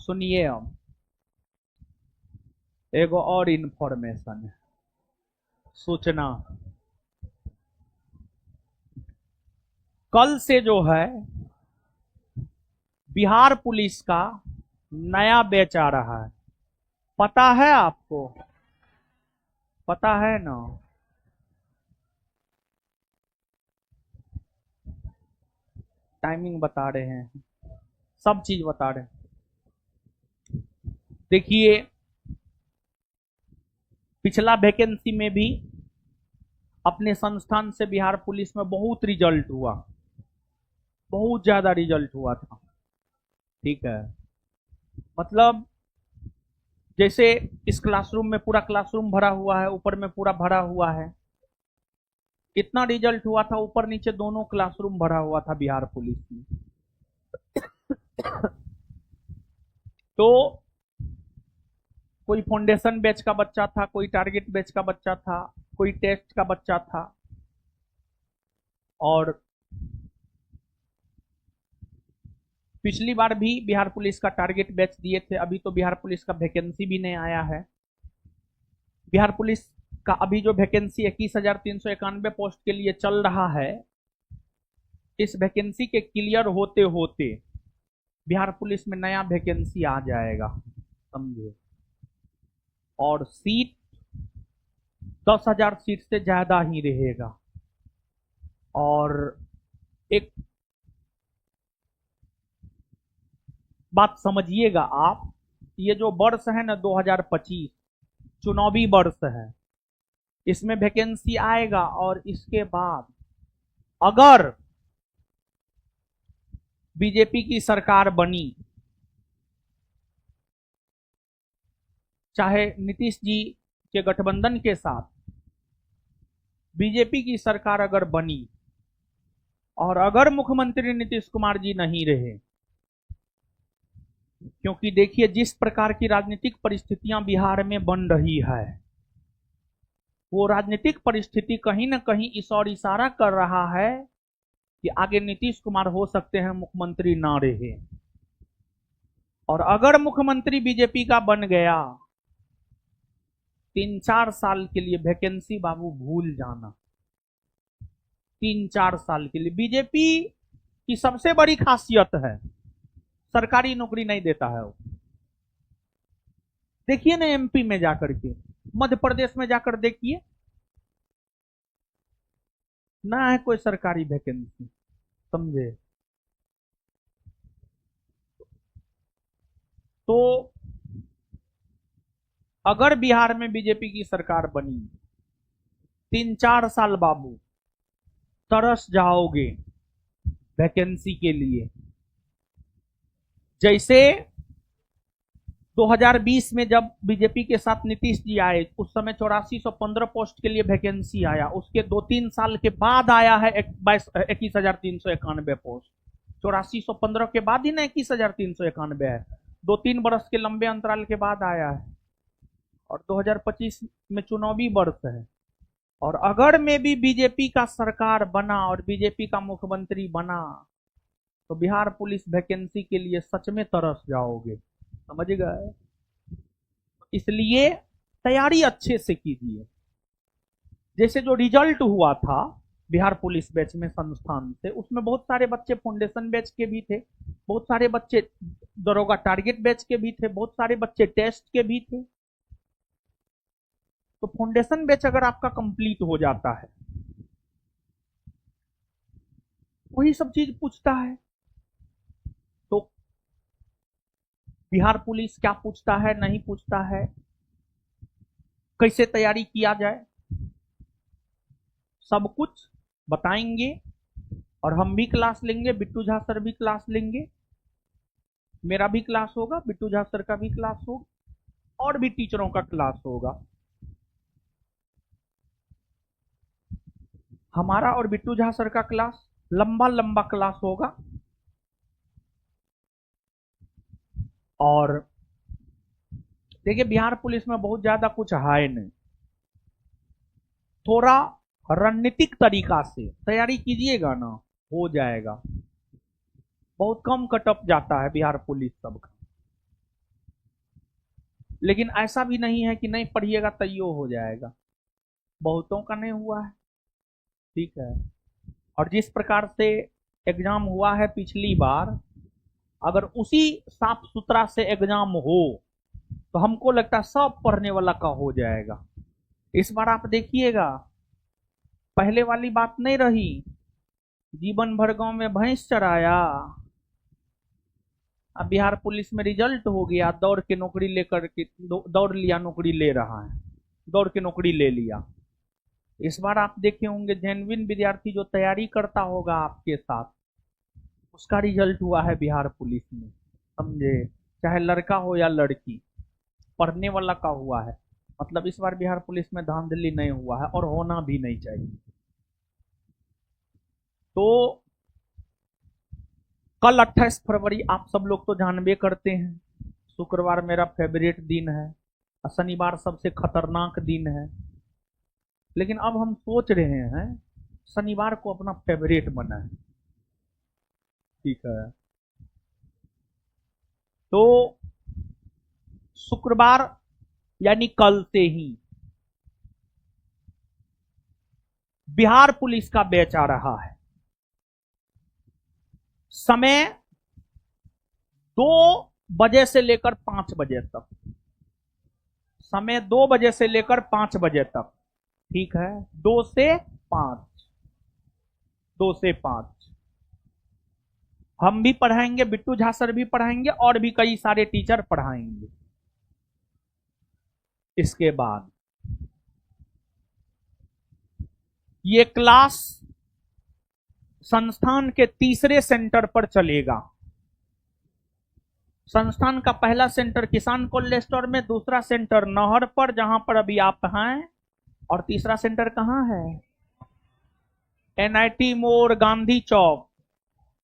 सुनिए, हम एगो और इन्फॉर्मेशन है, सूचना। कल से जो है बिहार पुलिस का नया बैच आ रहा है। पता है आपको? पता है ना? टाइमिंग बता रहे हैं, सब चीज बता रहे हैं। देखिए, पिछला वैकेंसी में भी अपने संस्थान से बिहार पुलिस में बहुत रिजल्ट हुआ, बहुत ज्यादा रिजल्ट हुआ था। ठीक है, मतलब जैसे इस क्लासरूम में पूरा क्लासरूम भरा हुआ है, ऊपर में पूरा भरा हुआ है। कितना रिजल्ट हुआ था? ऊपर नीचे दोनों क्लासरूम भरा हुआ था बिहार पुलिस में। तो कोई फाउंडेशन बैच का बच्चा था, कोई टारगेट बैच का बच्चा था, कोई टेस्ट का बच्चा था। और पिछली बार भी बिहार पुलिस का टारगेट बैच दिए थे। अभी तो बिहार पुलिस का वैकेंसी भी नहीं आया है। बिहार पुलिस का अभी जो वैकेंसी 21,391 पोस्ट के लिए चल रहा है, इस वैकेंसी के क्लियर होते होते बिहार पुलिस में नया वैकेंसी आ जाएगा, समझे। और सीट 10,000 सीट से ज्यादा ही रहेगा। और एक बात समझिएगा आप, ये जो वर्ष है ना 2025 चुनावी वर्ष है, इसमें वैकेंसी आएगा। और इसके बाद अगर बीजेपी की सरकार बनी, चाहे नीतीश जी के गठबंधन के साथ बीजेपी की सरकार अगर बनी, और अगर मुख्यमंत्री नीतीश कुमार जी नहीं रहे, क्योंकि देखिए जिस प्रकार की राजनीतिक परिस्थितियां बिहार में बन रही है, वो राजनीतिक परिस्थिति कहीं ना कहीं इस और इशारा कर रहा है कि आगे नीतीश कुमार हो सकते हैं मुख्यमंत्री ना रहे। और अगर मुख्यमंत्री बीजेपी का बन गया, 3-4 साल के लिए वैकेंसी बाबू भूल जाना। 3-4 साल के लिए। बीजेपी की सबसे बड़ी खासियत है सरकारी नौकरी नहीं देता है वो। देखिए ना एमपी में जाकर के, मध्य प्रदेश में जाकर देखिए, ना है कोई सरकारी वैकेंसी, समझे। तो अगर बिहार में बीजेपी की सरकार बनी, 3-4 साल बाबू तरस जाओगे वैकेंसी के लिए। जैसे 2020 में जब बीजेपी के साथ नीतीश जी आए, उस समय 8415 पोस्ट के लिए वैकेंसी आया। उसके 2-3 साल के बाद आया है 21,391 पोस्ट। 8415 के बाद ही ना 21,391 है, 2-3 वर्ष के लंबे अंतराल के बाद आया है। और 2025 में चुनावी वर्ष है। और अगर में भी बीजेपी का सरकार बना और बीजेपी का मुख्यमंत्री बना, तो बिहार पुलिस वैकेंसी के लिए सच में तरस जाओगे, समझ गए। इसलिए तैयारी अच्छे से कीजिए। जैसे जो रिजल्ट हुआ था बिहार पुलिस बैच में संस्थान से, उसमें बहुत सारे बच्चे फाउंडेशन बैच के भी थे, बहुत सारे बच्चे दरोगा टारगेट बैच के भी थे, बहुत सारे बच्चे टेस्ट के भी थे। तो फाउंडेशन बैच अगर आपका कंप्लीट हो जाता है, वही सब चीज पूछता है। तो बिहार पुलिस क्या पूछता है, नहीं पूछता है, कैसे तैयारी किया जाए, सब कुछ बताएंगे। और हम भी क्लास लेंगे, बिट्टू झा सर भी क्लास लेंगे, मेरा भी क्लास होगा, बिट्टू झा सर का भी क्लास होगा, और भी टीचरों का क्लास होगा। हमारा और बिट्टू झा सर का क्लास लंबा लंबा क्लास होगा। और देखिए बिहार पुलिस में बहुत ज्यादा कुछ है नहीं, थोड़ा रणनीतिक तरीका से तैयारी कीजिएगा ना, हो जाएगा। बहुत कम कटअप जाता है बिहार पुलिस सबका। लेकिन ऐसा भी नहीं है कि नहीं पढ़िएगा तैयो हो जाएगा, बहुतों का नहीं हुआ है। ठीक है, और जिस प्रकार से एग्जाम हुआ है पिछली बार, अगर उसी साफ सुथरा से एग्जाम हो तो हमको लगता है सब पढ़ने वाला का हो जाएगा। इस बार आप देखिएगा, पहले वाली बात नहीं रही, जीवन भर गांव में भैंस चराया, अब बिहार पुलिस में रिजल्ट हो गया, दौड़ के नौकरी लेकर के दौड़ लिया, नौकरी ले रहा है, दौड़ के नौकरी ले लिया। इस बार आप देखे होंगे जेन्युइन विद्यार्थी जो तैयारी करता होगा आपके साथ, उसका रिजल्ट हुआ है बिहार पुलिस में, समझे, चाहे लड़का हो या लड़की, पढ़ने वाला का हुआ है। मतलब इस बार बिहार पुलिस में धांधली नहीं हुआ है और होना भी नहीं चाहिए। तो कल 28 फरवरी आप सब लोग तो जानबे करते हैं, शुक्रवार मेरा फेवरेट दिन है और शनिवार सबसे खतरनाक दिन है। लेकिन अब हम सोच रहे हैं शनिवार को अपना फेवरेट बनाए। ठीक है, तो शुक्रवार यानी कल से ही बिहार पुलिस का बैच आ रहा है। समय 2 बजे से लेकर 5 बजे तक, समय 2 बजे से लेकर 5 बजे तक। ठीक है, 2 से 5, 2 से 5 हम भी पढ़ाएंगे, बिट्टू झा सर भी पढ़ाएंगे और भी कई सारे टीचर पढ़ाएंगे। इसके बाद ये क्लास संस्थान के तीसरे सेंटर पर चलेगा। संस्थान का पहला सेंटर किसान कोल्ड स्टोर में, दूसरा सेंटर नहर पर जहां पर अभी आप हैं, और तीसरा सेंटर कहां है? एनआईटी मोड़, गांधी चौक,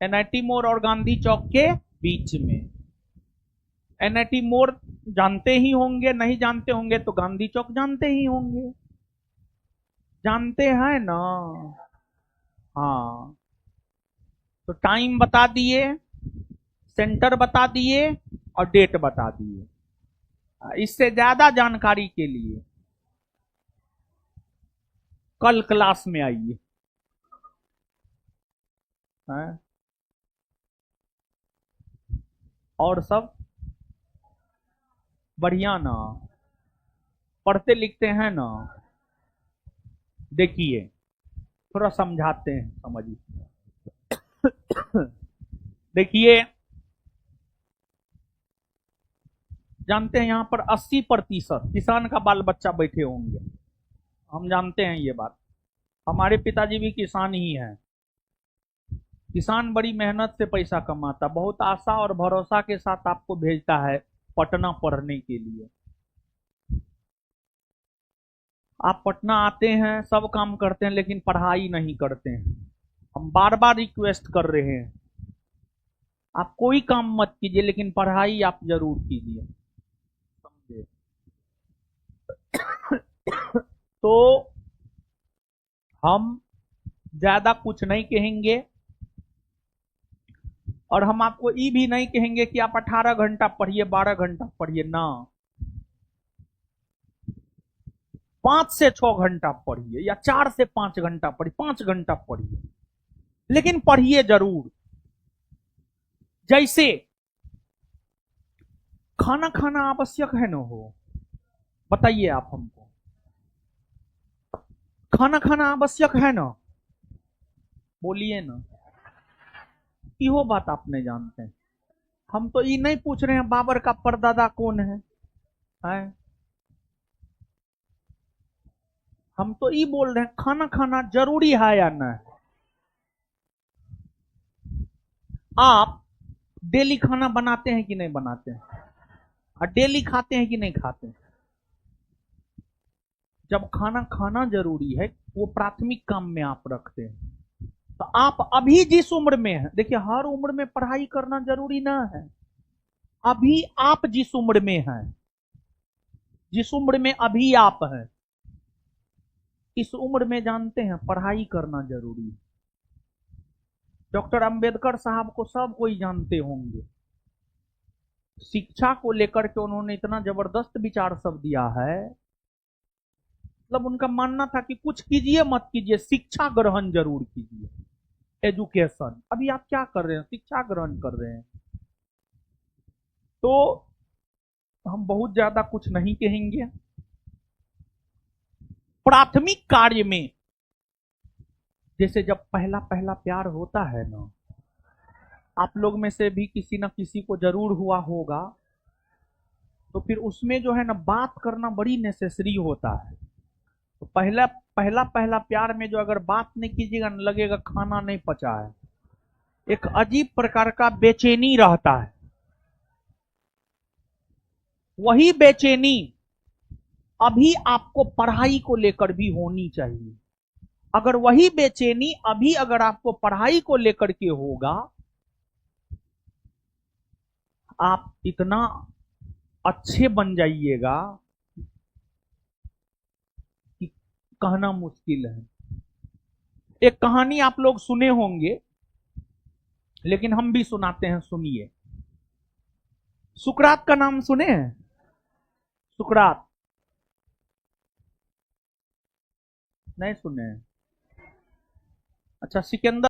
एनआईटी मोड़ और गांधी चौक के बीच में। एनआईटी मोड़ जानते ही होंगे, नहीं जानते होंगे तो गांधी चौक जानते ही होंगे, जानते हैं ना? हाँ, तो टाइम बता दिए, सेंटर बता दिए और डेट बता दिए। इससे ज्यादा जानकारी के लिए कल क्लास में आइए। और सब बढ़िया ना? पढ़ते लिखते हैं ना? देखिए थोड़ा समझाते हैं, समझिए। देखिए, जानते हैं यहां पर 80% किसान का बाल बच्चा बैठे होंगे, हम जानते हैं ये बात। हमारे पिताजी भी किसान ही हैं। किसान बड़ी मेहनत से पैसा कमाता, बहुत आशा और भरोसा के साथ आपको भेजता है पटना पढ़ने के लिए। आप पटना आते हैं, सब काम करते हैं, लेकिन पढ़ाई नहीं करते हैं। हम बार बार रिक्वेस्ट कर रहे हैं, आप कोई काम मत कीजिए लेकिन पढ़ाई आप जरूर कीजिए, समझे? तो हम ज्यादा कुछ नहीं कहेंगे और हम आपको ये भी नहीं कहेंगे कि आप 18 घंटा पढ़िए, 12 घंटा पढ़िए ना। 5 से 6 घंटा पढ़िए या 4 से 5 घंटा पढ़िए, 5 घंटा पढ़िए, लेकिन पढ़िए जरूर। जैसे खाना खाना आवश्यक है ना हो, बताइए आप हमको, खाना खाना आवश्यक है ना? बोलिए ना, इहो बात आप नहीं जानते हैं। हम तो ये नहीं पूछ रहे हैं बाबर का परदादा कौन है? हम तो ये बोल रहे हैं खाना खाना जरूरी है या नहीं? आप डेली खाना बनाते हैं कि नहीं बनाते हैं? और डेली खाते हैं कि नहीं खाते हैं? जब खाना खाना जरूरी है, वो प्राथमिक काम में आप रखते हैं, तो आप अभी जिस उम्र में हैं, देखिए हर उम्र में पढ़ाई करना जरूरी ना है। अभी आप जिस उम्र में हैं, जिस उम्र में अभी आप हैं, इस उम्र में जानते हैं पढ़ाई करना जरूरी है। डॉक्टर अंबेडकर साहब को सब कोई जानते होंगे, शिक्षा को लेकर के उन्होंने इतना जबरदस्त विचार सब दिया है। मतलब उनका मानना था कि कुछ कीजिए मत कीजिए, शिक्षा ग्रहण जरूर कीजिए। एजुकेशन, अभी आप क्या कर रहे हैं? शिक्षा ग्रहण कर रहे हैं। तो हम बहुत ज्यादा कुछ नहीं कहेंगे। प्राथमिक कार्य में जैसे जब पहला पहला प्यार होता है ना, आप लोग में से भी किसी ना किसी को जरूर हुआ होगा, तो फिर उसमें जो है ना बात करना बड़ी नेसेसरी होता है। तो पहला पहला पहला प्यार में जो अगर बात नहीं कीजिएगा ना, लगेगा खाना नहीं पचा है, एक अजीब प्रकार का बेचैनी रहता है। वही बेचैनी अभी आपको पढ़ाई को लेकर भी होनी चाहिए। अगर वही बेचैनी अभी अगर आपको पढ़ाई को लेकर के होगा, आप इतना अच्छे बन जाइएगा कि कहना मुश्किल है। एक कहानी आप लोग सुने होंगे, लेकिन हम भी सुनाते हैं, सुनिए। सुकरात का नाम सुने हैं? सुकरात नहीं सुने हैं? अच्छा, सिकंदर